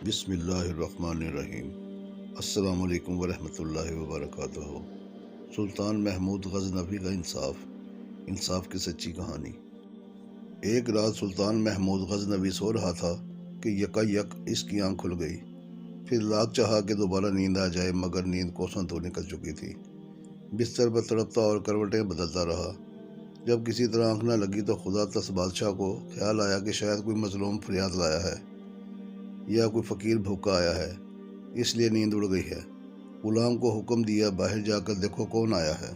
بسم اللہ الرحمن الرحیم۔ السلام علیکم ورحمۃ اللہ وبرکاتہ۔ سلطان محمود غزنوی کا انصاف کی سچی کہانی۔ ایک رات سلطان محمود غزنوی سو رہا تھا کہ یکا یک اس کی آنکھ کھل گئی۔ پھر لاکھ چاہا کہ دوبارہ نیند آ جائے، مگر نیند کوسوں دھو نکل چکی تھی۔ بستر پر تڑپتا اور کروٹیں بدلتا رہا۔ جب کسی طرح آنکھ نہ لگی تو خدا تس بادشاہ کو خیال آیا کہ شاید کوئی مظلوم فریاد لایا ہے یا کوئی فقیر بھوکا آیا ہے، اس لیے نیند اڑ گئی ہے۔ غلام کو حکم دیا، باہر جا کر دیکھو کون آیا ہے۔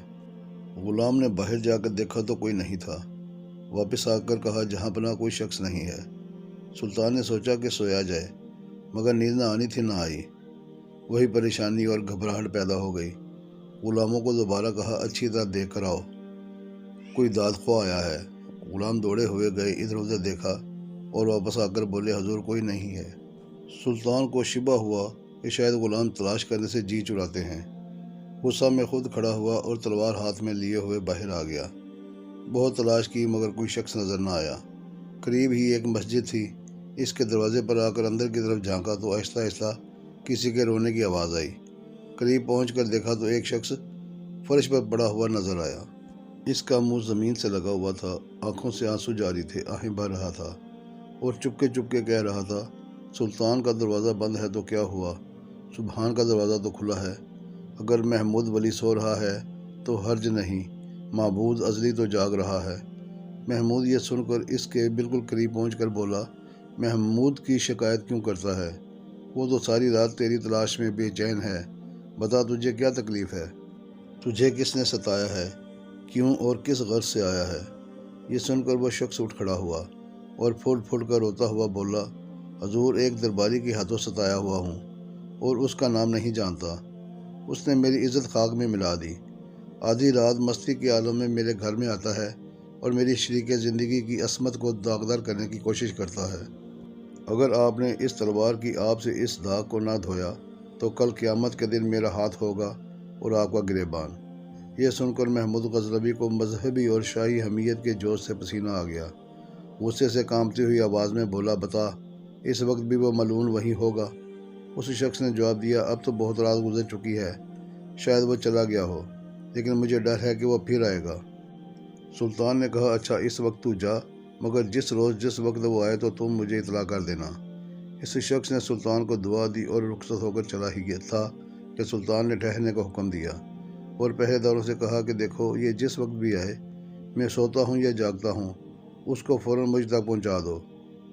غلام نے باہر جا کر دیکھا تو کوئی نہیں تھا۔ واپس آ کر کہا، جہاں پناہ کوئی شخص نہیں ہے۔ سلطان نے سوچا کہ سویا جائے، مگر نیند نہ آنی تھی، نہ آئی۔ وہی پریشانی اور گھبراہٹ پیدا ہو گئی۔ غلاموں کو دوبارہ کہا، اچھی طرح دیکھ کر آؤ، کوئی داد خواہ آیا ہے۔ غلام دوڑے ہوئے گئے، ادھر ادھر دیکھا اور واپس آ کر بولے، حضور کوئی نہیں ہے۔ سلطان کو شبہ ہوا کہ شاید غلام تلاش کرنے سے جی چراتے ہیں۔ غصہ میں خود کھڑا ہوا اور تلوار ہاتھ میں لیے ہوئے باہر آ گیا۔ بہت تلاش کی مگر کوئی شخص نظر نہ آیا۔ قریب ہی ایک مسجد تھی، اس کے دروازے پر آ کر اندر کی طرف جھانکا تو آہستہ آہستہ کسی کے رونے کی آواز آئی۔ قریب پہنچ کر دیکھا تو ایک شخص فرش پر پڑا ہوا نظر آیا۔ اس کا منہ زمین سے لگا ہوا تھا، آنکھوں سے آنسو جاری تھے، آہیں بھر رہا تھا اور چپکے کہہ رہا تھا، سلطان کا دروازہ بند ہے تو کیا ہوا، سبحان کا دروازہ تو کھلا ہے۔ اگر محمود ولی سو رہا ہے تو حرج نہیں، معبود ازلی تو جاگ رہا ہے۔ محمود یہ سن کر اس کے بالکل قریب پہنچ کر بولا، محمود کی شکایت کیوں کرتا ہے؟ وہ تو ساری رات تیری تلاش میں بے چین ہے، بتا تجھے کیا تکلیف ہے؟ تجھے کس نے ستایا ہے؟ کیوں اور کس غرض سے آیا ہے؟ یہ سن کر وہ شخص اٹھ کھڑا ہوا اور پھول پھول کر روتا ہوا بولا، حضور ایک درباری کے ہاتھوں ستایا ہوا ہوں اور اس کا نام نہیں جانتا۔ اس نے میری عزت خاک میں ملا دی۔ آدھی رات مستی کے عالم میں میرے گھر میں آتا ہے اور میری شریک زندگی کی عصمت کو داغدار کرنے کی کوشش کرتا ہے۔ اگر آپ نے اس تلوار کی آب سے اس داغ کو نہ دھویا تو کل قیامت کے دن میرا ہاتھ ہوگا اور آپ کا گریبان۔ یہ سن کر محمود غزنوی کو مذہبی اور شاہی حمیت کے جوش سے پسینہ آ گیا۔ غصے سے کانپتی ہوئی آواز میں بولا، بتا اس وقت بھی وہ ملعون وہیں ہوگا؟ اس شخص نے جواب دیا، اب تو بہت رات گزر چکی ہے، شاید وہ چلا گیا ہو، لیکن مجھے ڈر ہے کہ وہ پھر آئے گا۔ سلطان نے کہا، اچھا اس وقت تو جا، مگر جس وقت وہ آئے تو تم مجھے اطلاع کر دینا۔ اس شخص نے سلطان کو دعا دی اور رخصت ہو کر چلا ہی گیا تھا کہ سلطان نے ٹھہرنے کا حکم دیا اور پہرے داروں سے کہا کہ دیکھو، یہ جس وقت بھی آئے، میں سوتا ہوں یا جاگتا ہوں، اس کو فوراً مجھ تک پہنچا دو۔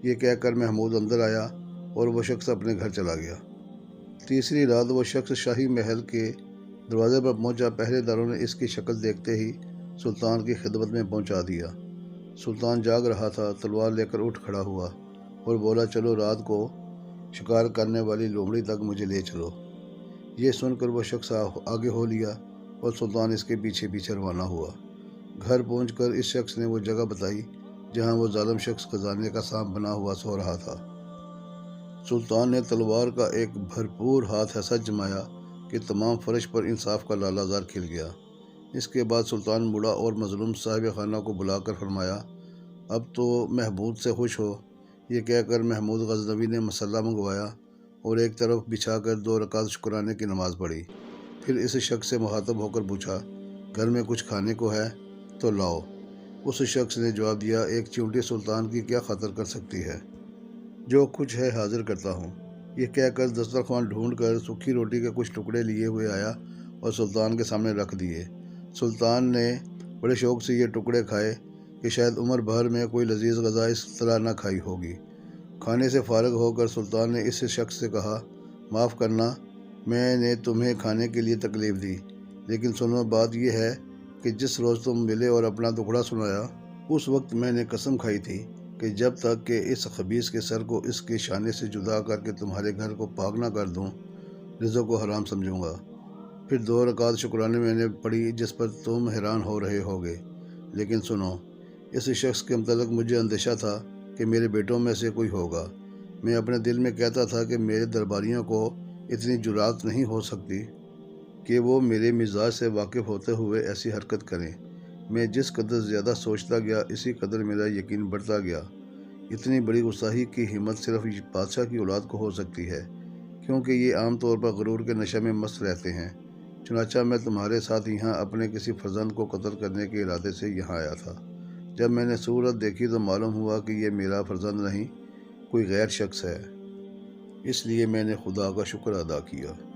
یہ کہہ کر محمود اندر آیا اور وہ شخص اپنے گھر چلا گیا۔ تیسری رات وہ شخص شاہی محل کے دروازے پر پہنچا۔ پہرے داروں نے اس کی شکل دیکھتے ہی سلطان کی خدمت میں پہنچا دیا۔ سلطان جاگ رہا تھا، تلوار لے کر اٹھ کھڑا ہوا اور بولا، چلو رات کو شکار کرنے والی لومڑی تک مجھے لے چلو۔ یہ سن کر وہ شخص آگے ہو لیا اور سلطان اس کے پیچھے پیچھے روانہ ہوا۔ گھر پہنچ کر اس شخص نے وہ جگہ بتائی جہاں وہ ظالم شخص خزانے کا سانپ بنا ہوا سو رہا تھا۔ سلطان نے تلوار کا ایک بھرپور ہاتھ ایسا جمایا کہ تمام فرش پر انصاف کا لالہ زار کھل گیا۔ اس کے بعد سلطان مڑا اور مظلوم صاحب خانہ کو بلا کر فرمایا، اب تو محمود سے خوش ہو۔ یہ کہہ کر محمود غزنوی نے مصلح منگوایا اور ایک طرف بچھا کر 2 رکعت شکرانے کی نماز پڑھی۔ پھر اس شخص سے مخاطب ہو کر پوچھا، گھر میں کچھ کھانے کو ہے تو لاؤ۔ اس شخص نے جواب دیا، ایک چیونٹی سلطان کی کیا خاطر کر سکتی ہے، جو کچھ ہے حاضر کرتا ہوں۔ یہ کہہ کر دسترخوان ڈھونڈ کر سوکھی روٹی کے کچھ ٹکڑے لیے ہوئے آیا اور سلطان کے سامنے رکھ دیے۔ سلطان نے بڑے شوق سے یہ ٹکڑے کھائے کہ شاید عمر بھر میں کوئی لذیذ غذا اس طرح نہ کھائی ہوگی۔ کھانے سے فارغ ہو کر سلطان نے اس شخص سے کہا، معاف کرنا، میں نے تمہیں کھانے کے لیے تکلیف دی، لیکن سنو، بات یہ ہے کہ جس روز تم ملے اور اپنا دکھڑا سنایا، اس وقت میں نے قسم کھائی تھی کہ جب تک کہ اس خبیث کے سر کو اس کے شانے سے جدا کر کے تمہارے گھر کو پاک نہ کر دوں، رزق کو حرام سمجھوں گا۔ پھر 2 رکعت شکرانے میں نے پڑھی جس پر تم حیران ہو رہے ہوگے، لیکن سنو، اس شخص کے متعلق مجھے اندیشہ تھا کہ میرے بیٹوں میں سے کوئی ہوگا۔ میں اپنے دل میں کہتا تھا کہ میرے درباریوں کو اتنی جرات نہیں ہو سکتی کہ وہ میرے مزاج سے واقف ہوتے ہوئے ایسی حرکت کریں۔ میں جس قدر زیادہ سوچتا گیا، اسی قدر میرا یقین بڑھتا گیا۔ اتنی بڑی غصاہی کی ہمت صرف بادشاہ کی اولاد کو ہو سکتی ہے، کیونکہ یہ عام طور پر غرور کے نشے میں مست رہتے ہیں۔ چنانچہ میں تمہارے ساتھ یہاں اپنے کسی فرزند کو قتل کرنے کے ارادے سے یہاں آیا تھا۔ جب میں نے صورت دیکھی تو معلوم ہوا کہ یہ میرا فرزند نہیں، کوئی غیر شخص ہے۔ اس لیے میں نے خدا کا شکر ادا کیا۔